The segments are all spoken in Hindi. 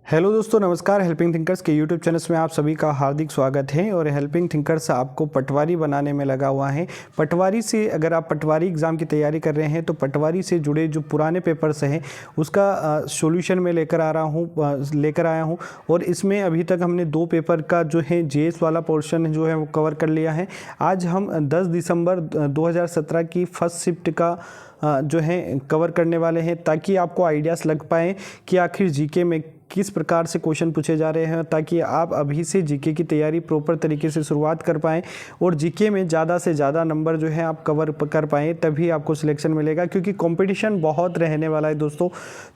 हेलो दोस्तों, नमस्कार। हेल्पिंग थिंकर्स के यूट्यूब चैनल में आप सभी का हार्दिक स्वागत है। और हेल्पिंग थिंकर्स आपको पटवारी बनाने में लगा हुआ है। पटवारी से अगर आप पटवारी एग्ज़ाम की तैयारी कर रहे हैं तो पटवारी से जुड़े जो पुराने पेपर्स हैं उसका सॉल्यूशन मैं लेकर आया हूँ। और इसमें अभी तक हमने 2 पेपर का जो है जेएस वाला पोर्शन जो है वो कवर कर लिया है। आज हम 10 दिसंबर 2017 की फर्स्ट शिफ्ट का जो है कवर करने वाले हैं, ताकि आपको आइडियाज़ लग पाएँ कि आखिर जीके में किस प्रकार से क्वेश्चन पूछे जा रहे हैं, ताकि आप अभी से जीके की तैयारी प्रॉपर तरीके से शुरुआत कर पाएँ और जीके में ज़्यादा से ज़्यादा नंबर जो है आप कवर कर पाएँ, तभी आपको सिलेक्शन मिलेगा। क्योंकि कंपटीशन बहुत रहने वाला है दोस्तों।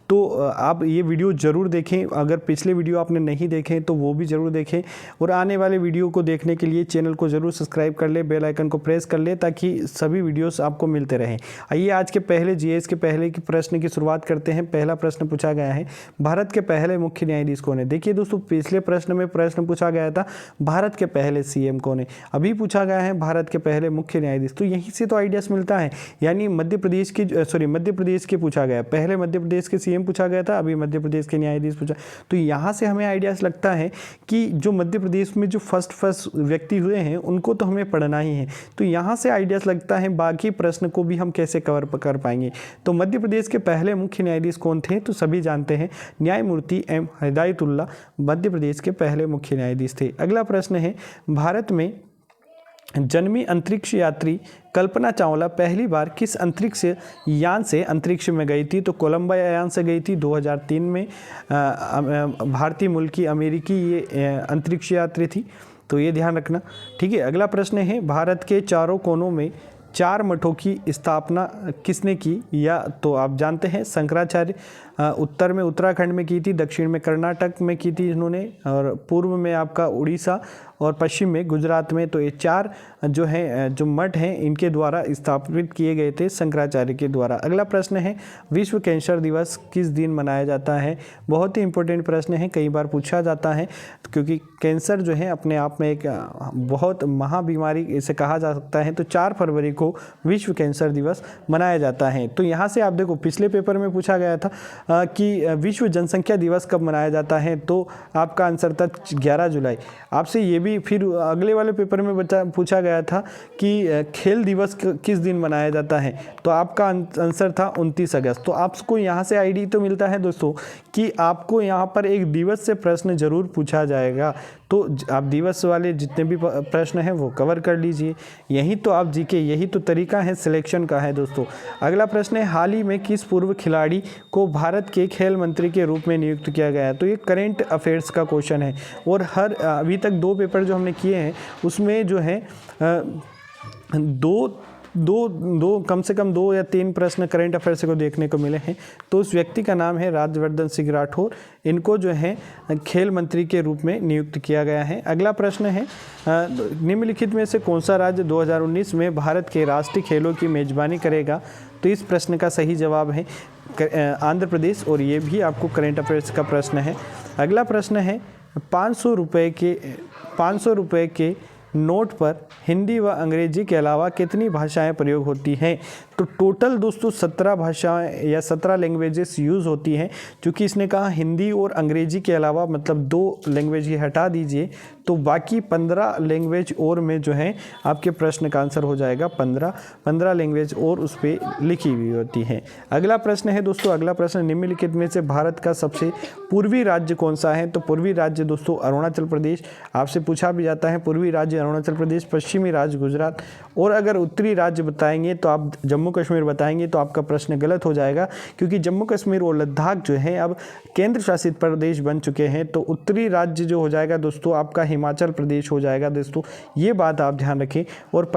तो आप ये वीडियो ज़रूर देखें। अगर पिछले वीडियो आपने नहीं देखे तो वो भी ज़रूर देखें, और आने वाले वीडियो को देखने के लिए चैनल को ज़रूर सब्सक्राइब कर ले, बेल आइकन को प्रेस कर ले, ताकि सभी वीडियोस आपको मिलते रहें। आइए आज के पहले जीएस के पहले की प्रश्न की शुरुआत करते हैं। पहला प्रश्न पूछा गया है, भारत के पहले मुख्य न्यायाधीश कौन है। देखिए दोस्तों, पिछले प्रश्न में प्रश्न पूछा गया था भारत के पहले सीएम कौन है, अभी पूछा गया है भारत के पहले मुख्य न्यायाधीश। तो यहीं से तो आइडियाज़ मिलता है। यानी मध्य प्रदेश के पूछा गया, पहले मध्य प्रदेश के सीएम पूछा गया था, अभी मध्य प्रदेश के न्यायाधीश पूछा। तो यहाँ से हमें आइडियाज़ लगता है कि जो मध्य प्रदेश में जो फर्स्ट व्यक्ति हुए हैं उनको तो हमें पढ़ना ही है। तो यहाँ से आइडियाज़ लगता है बाकी प्रश्न को भी हम कैसे कवर कर पाएंगे। तो मध्य प्रदेश के पहले मुख्य न्यायाधीश कौन थे, तो सभी जानते हैं, न्यायमूर्ति एम हिदायतुल्लाह मध्य प्रदेश के पहले मुख्य न्यायाधीश थे। अगला प्रश्न है, भारत में जन्मी अंतरिक्ष यात्री कल्पना चावला पहली बार किस अंतरिक्ष यान से अंतरिक्ष में गई थी। तो कोलंबा यान से गई थी 2003 में। भारतीय मूल की अमेरिकी ये अंतरिक्ष यात्री थी, तो ये ध्यान रखना। ठीक है, अगला प्रश्न है, भारत के चारों कोनों में 4 मठों की स्थापना किसने की। या तो आप जानते हैं शंकराचार्य। उत्तर में उत्तराखंड में की थी, दक्षिण में कर्नाटक में की थी इन्होंने, और पूर्व में आपका उड़ीसा, और पश्चिम में गुजरात में। तो ये 4 जो मठ हैं इनके द्वारा स्थापित किए गए थे शंकराचार्य के द्वारा। अगला प्रश्न है, विश्व कैंसर दिवस किस दिन मनाया जाता है। बहुत ही इंपॉर्टेंट प्रश्न है, कई बार पूछा जाता है, क्योंकि कैंसर जो है अपने आप में एक बहुत महाबीमारी इसे कहा जा सकता है। तो 4 फरवरी को विश्व कैंसर दिवस मनाया जाता है। तो यहाँ से आप देखो, पिछले पेपर में पूछा गया था कि विश्व जनसंख्या दिवस कब मनाया जाता है, तो आपका आंसर था 11 जुलाई। आपसे ये भी फिर अगले वाले पेपर में पूछा गया था कि खेल दिवस किस दिन मनाया जाता है, तो आपका आंसर था 29 अगस्त। तो आपको यहाँ से आईडी तो मिलता है दोस्तों कि आपको यहाँ पर एक दिवस से प्रश्न जरूर पूछा जाएगा। तो आप दिवस वाले जितने भी प्रश्न हैं वो कवर कर लीजिए। यही तो आप जीके, यही तो तरीका है सिलेक्शन का है दोस्तों। अगला प्रश्न है, हाल ही में किस पूर्व खिलाड़ी को भारत के खेल मंत्री के रूप में नियुक्त किया गया है। तो ये करंट अफेयर्स का क्वेश्चन है, और अभी तक 2 पेपर जो हमने किए हैं उसमें जो है कम से कम 2 या 3 प्रश्न करंट अफेयर्स को देखने को मिले हैं। तो उस व्यक्ति का नाम है राज्यवर्धन सिंह राठौर। इनको जो है खेल मंत्री के रूप में नियुक्त किया गया है। अगला प्रश्न है, निम्नलिखित में से कौन सा राज्य 2019 में भारत के राष्ट्रीय खेलों की मेजबानी करेगा। तो इस प्रश्न का सही जवाब है आंध्र प्रदेश, और ये भी आपको करंट अफेयर्स का प्रश्न है। अगला प्रश्न है, 500 रुपये के नोट पर हिंदी व अंग्रेजी के अलावा कितनी भाषाएं प्रयोग होती हैं। तो टोटल दोस्तों 17 भाषाएं या 17 लैंग्वेजेस यूज़ होती हैं। क्योंकि इसने कहा हिंदी और अंग्रेजी के अलावा, मतलब 2 लैंग्वेज ही हटा दीजिए, तो बाकी 15 लैंग्वेज और में जो है आपके प्रश्न का आंसर हो जाएगा 15 लैंग्वेज और उस पर लिखी हुई होती हैं। अगला प्रश्न है दोस्तों, अगला प्रश्न, निम्नलिखित में से भारत का सबसे पूर्वी राज्य कौन सा है। तो पूर्वी राज्य दोस्तों अरुणाचल प्रदेश। आपसे पूछा भी जाता है पूर्वी राज्य अरुणाचल प्रदेश, पश्चिमी राज्य गुजरात, और अगर उत्तरी राज्य बताएंगे तो आप जम्मू कश्मीर बताएंगे तो आपका प्रश्न गलत हो जाएगा। क्योंकि जम्मू कश्मीर और लद्दाख जो है अब केंद्र शासित प्रदेश बन चुके हैं। तो उत्तरी राज्य जो हो जाएगा दोस्तों आपका हिमाचल प्रदेश हो जाएगा दोस्तों, ये बात आप ध्यान रखें। और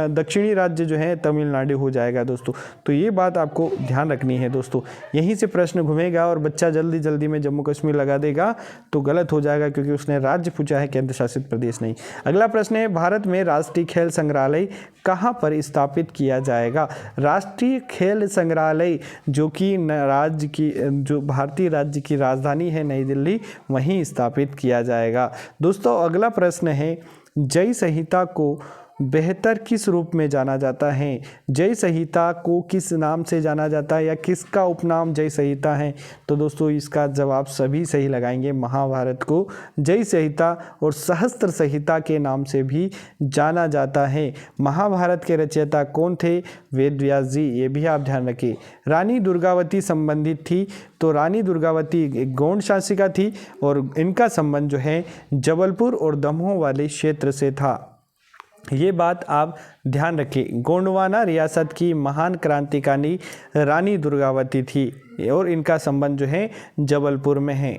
दक्षिणी राज्य जो है तमिलनाडु हो जाएगा दोस्तों। तो ये बात आपको ध्यान रखनी है दोस्तों। यहीं से प्रश्न घूमेगा और बच्चा जल्दी में जम्मू कश्मीर लगा देगा तो गलत हो जाएगा, क्योंकि उसने राज्य पूछा है, केंद्र शासित प्रदेश नहीं। अगला प्रश्न है, भारत में राष्ट्रीय खेल संग्रहालय कहाँ पर स्थापित किया जाएगा। राष्ट्रीय खेल संग्रहालय जो कि जो भारतीय राज्य की राजधानी है नई दिल्ली, वहीं स्थापित किया जाएगा दोस्तों। अगला प्रश्न है, जय संहिता को बेहतर किस रूप में जाना जाता है? जय संहिता को किस नाम से जाना जाता है या किसका उपनाम जय संहिता है? तो दोस्तों इसका जवाब सभी सही लगाएंगे। महाभारत को जय संहिता और सहस्त्र संहिता के नाम से भी जाना जाता है। महाभारत के रचयिता कौन थे? वेद व्यास जी, ये भी आप ध्यान रखिए। रानी दुर्गावती संबंधित थी, तो रानी दुर्गावती एक गौड़ शासिका थी और इनका संबंध जो है जबलपुर और दमोह वाले क्षेत्र से था। ये बात आप ध्यान रखिए। गोंडवाना रियासत की महान क्रांतिकारी रानी दुर्गावती थी और इनका संबंध जो है जबलपुर में है।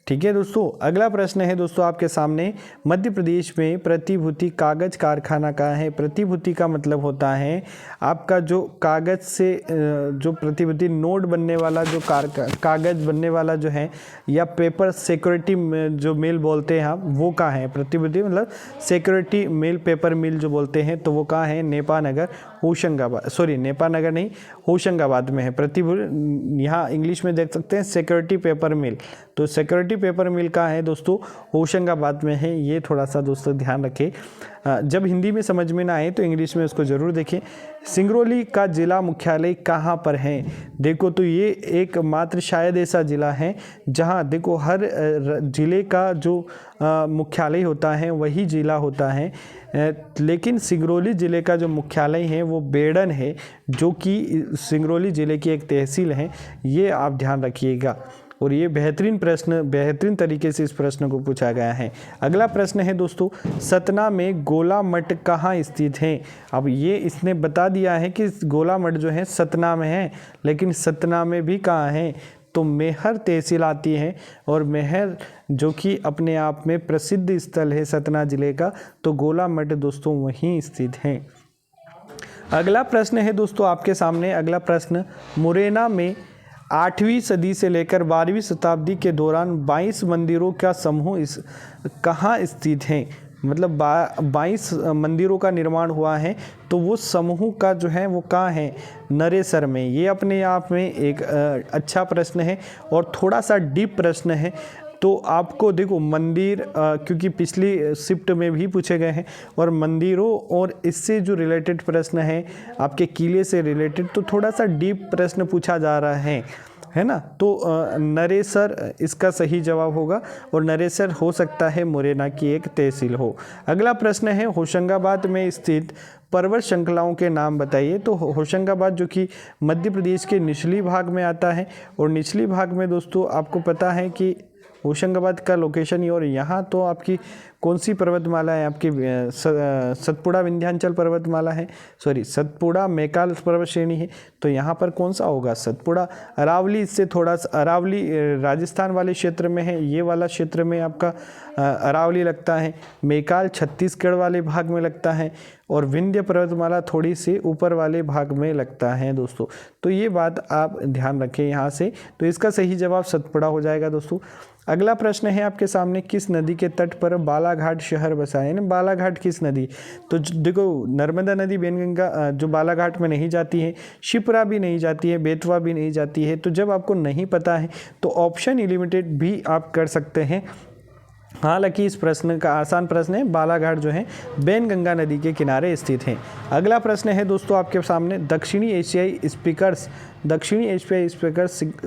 ठीक है दोस्तों, अगला प्रश्न है दोस्तों आपके सामने, मध्य प्रदेश में प्रतिभूति कागज कारखाना कहाँ है? प्रतिभूति का मतलब होता है आपका जो कागज से जो प्रतिभूति नोट बनने वाला जो कागज बनने वाला जो है या पेपर सिक्योरिटी जो मिल बोलते हैं हम, वो कहाँ है? प्रतिभूति मतलब सिक्योरिटी मिल पेपर मिल जो बोलते हैं, तो वो कहाँ है? नेपा नगर होशंगाबाद, सॉरी नेपा नगर नहीं, होशंगाबाद में है प्रतिभूति। यहाँ इंग्लिश में देख सकते हैं सिक्योरिटी पेपर मिल, तो सिक्योरिटी पेपर मिल कहाँ है दोस्तों? होशंगाबाद में है। ये थोड़ा सा दोस्तों ध्यान रखें, जब हिंदी में समझ में ना आए तो इंग्लिश में उसको ज़रूर देखें। सिंगरौली का जिला मुख्यालय कहाँ पर है? देखो तो ये एकमात्र शायद ऐसा ज़िला है जहाँ देखो हर ज़िले का जो मुख्यालय होता है वही ज़िला होता है, लेकिन सिंगरौली ज़िले का जो मुख्यालय है वो बेड़न है, जो कि सिंगरौली ज़िले की एक तहसील है। ये आप ध्यान रखिएगा और ये बेहतरीन प्रश्न, बेहतरीन तरीके से इस प्रश्न को पूछा गया है। अगला प्रश्न है दोस्तों, सतना में गोला मठ कहाँ स्थित है? अब ये इसने बता दिया है कि गोला मठ जो है सतना में है, लेकिन सतना में भी कहाँ है? तो मैहर तहसील आती है और मैहर जो कि अपने आप में प्रसिद्ध स्थल है सतना जिले का, तो गोला मठ दोस्तों वहीं स्थित है। अगला प्रश्न है दोस्तों आपके सामने, अगला प्रश्न, मुरैना में 8वीं सदी से लेकर 12वीं शताब्दी के दौरान 22 मंदिरों का समूह कहाँ स्थित है? मतलब 22 मंदिरों का निर्माण हुआ है, तो वो समूह का जो है वो कहाँ है? नरेसर में। ये अपने आप में एक अच्छा प्रश्न है और थोड़ा सा डीप प्रश्न है। तो आपको देखो मंदिर क्योंकि पिछली शिफ्ट में भी पूछे गए हैं और मंदिरों और इससे जो रिलेटेड प्रश्न है आपके किले से रिलेटेड, तो थोड़ा सा डीप प्रश्न पूछा जा रहा है ना। तो नरेसर इसका सही जवाब होगा और नरेसर हो सकता है मुरैना की एक तहसील हो। अगला प्रश्न है, होशंगाबाद में स्थित पर्वत श्रृंखलाओं के नाम बताइए। तो होशंगाबाद जो कि मध्य प्रदेश के निचली भाग में आता है और निचली भाग में दोस्तों आपको पता है कि होशंगाबाद का लोकेशन ही, और यहाँ तो आपकी कौन सी पर्वतमाला है? आपकी सतपुड़ा विंध्याचल पर्वतमाला है, सॉरी सतपुड़ा मैकाल पर्वत श्रेणी है, तो यहाँ पर कौन सा होगा? सतपुड़ा। अरावली इससे थोड़ा सा, अरावली राजस्थान वाले क्षेत्र में है, ये वाला क्षेत्र में आपका अरावली लगता है। मैकाल छत्तीसगढ़ वाले भाग में लगता है और विंध्य पर्वतमाला थोड़ी सी ऊपर वाले भाग में लगता है दोस्तों। तो ये बात आप ध्यान रखें यहाँ से, तो इसका सही जवाब सतपुड़ा हो जाएगा दोस्तों। अगला प्रश्न है आपके सामने, किस नदी के तट पर बालाघाट शहर बसा है? बालाघाट किस नदी? तो देखो नर्मदा नदी बेनगंगा जो बालाघाट में नहीं जाती है, शिप्रा भी नहीं जाती है, बेतवा भी नहीं जाती है। तो जब आपको नहीं पता है तो ऑप्शन इलिमिटेड भी आप कर सकते हैं। हालांकि इस प्रश्न का आसान प्रश्न है, बालाघाट जो है बेनगंगा नदी के किनारे स्थित है। अगला प्रश्न है दोस्तों आपके सामने, दक्षिणी एशियाई स्पीकर्स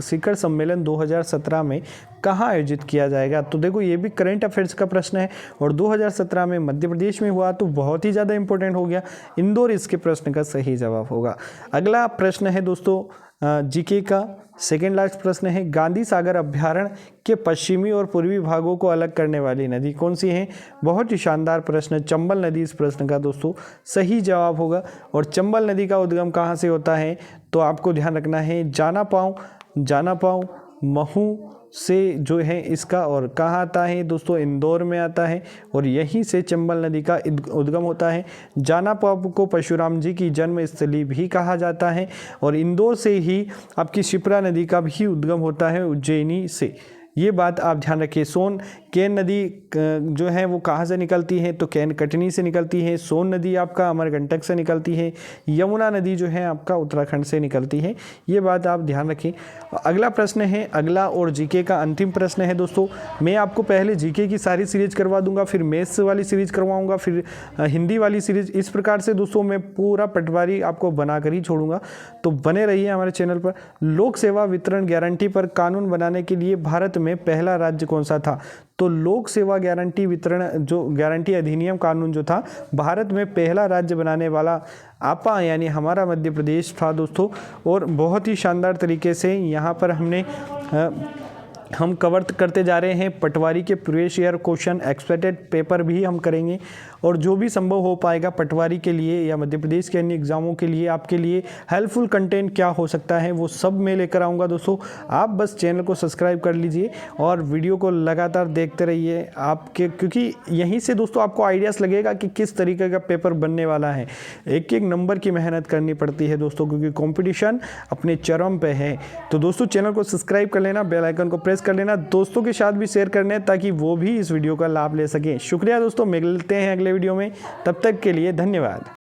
शिखर सम्मेलन 2017 में कहाँ आयोजित किया जाएगा? तो देखो ये भी करंट अफेयर्स का प्रश्न है और 2017 में मध्य प्रदेश में हुआ, तो बहुत ही ज़्यादा इंपॉर्टेंट हो गया। इंदौर इसके प्रश्न का सही जवाब होगा। अगला प्रश्न है दोस्तों जीके का सेकेंड लास्ट प्रश्न है, गांधी सागर अभ्यारण्य के पश्चिमी और पूर्वी भागों को अलग करने वाली नदी कौन सी है? बहुत ही शानदार प्रश्न, चंबल नदी इस प्रश्न का दोस्तों सही जवाब होगा। और चंबल नदी का उद्गम कहाँ से होता है? तो आपको ध्यान रखना है जाना पाऊँ महू से जो है इसका, और कहाँ आता है दोस्तों? इंदौर में आता है और यहीं से चंबल नदी का उद्गम होता है। जानापाव को परशुराम जी की जन्म स्थली भी कहा जाता है और इंदौर से ही आपकी शिप्रा नदी का भी उद्गम होता है, उज्जैनी से। ये बात आप ध्यान रखिए। सोन केन नदी जो है वो कहाँ से निकलती है, तो केन कटनी से निकलती है। सोन नदी आपका अमरकंटक से निकलती है। यमुना नदी जो है आपका उत्तराखंड से निकलती है। ये बात आप ध्यान रखें। अगला प्रश्न है, अगला और जीके का अंतिम प्रश्न है दोस्तों। मैं आपको पहले जीके की सारी सीरीज करवा दूंगा, फिर मैथ्स वाली सीरीज करवाऊंगा, फिर हिंदी वाली सीरीज। इस प्रकार से दोस्तों मैं पूरा पटवारी आपको बनाकर ही छोड़ूंगा। तो बने रहिए हमारे चैनल पर। लोक सेवा वितरण गारंटी पर कानून बनाने के लिए भारत में पहला राज्य कौन सा था? तो लोक सेवा गारंटी वितरण जो गारंटी अधिनियम कानून जो था, भारत में पहला राज्य बनाने वाला आपा यानी हमारा मध्य प्रदेश था दोस्तों। और बहुत ही शानदार तरीके से यहाँ पर हम कवर करते जा रहे हैं। पटवारी के previous year question, expected paper भी हम करेंगे, और जो भी संभव हो पाएगा पटवारी के लिए या मध्य प्रदेश के अन्य एग्जामों के लिए आपके लिए हेल्पफुल कंटेंट क्या हो सकता है वो सब मैं लेकर आऊँगा दोस्तों। आप बस चैनल को सब्सक्राइब कर लीजिए और वीडियो को लगातार देखते रहिए आपके, क्योंकि यहीं से दोस्तों आपको आइडियाज़ लगेगा कि किस तरीके का पेपर बनने वाला है। एक एक नंबर की मेहनत करनी पड़ती है दोस्तों, क्योंकि कॉम्पिटिशन अपने चरम पे है। तो दोस्तों चैनल को सब्सक्राइब कर लेना, बेल आइकन को प्रेस कर लेना, दोस्तों के साथ भी शेयर करने ताकि वो भी इस वीडियो का लाभ ले सकें। शुक्रिया दोस्तों, मिलते हैं अगले वीडियो में, तब तक के लिए धन्यवाद।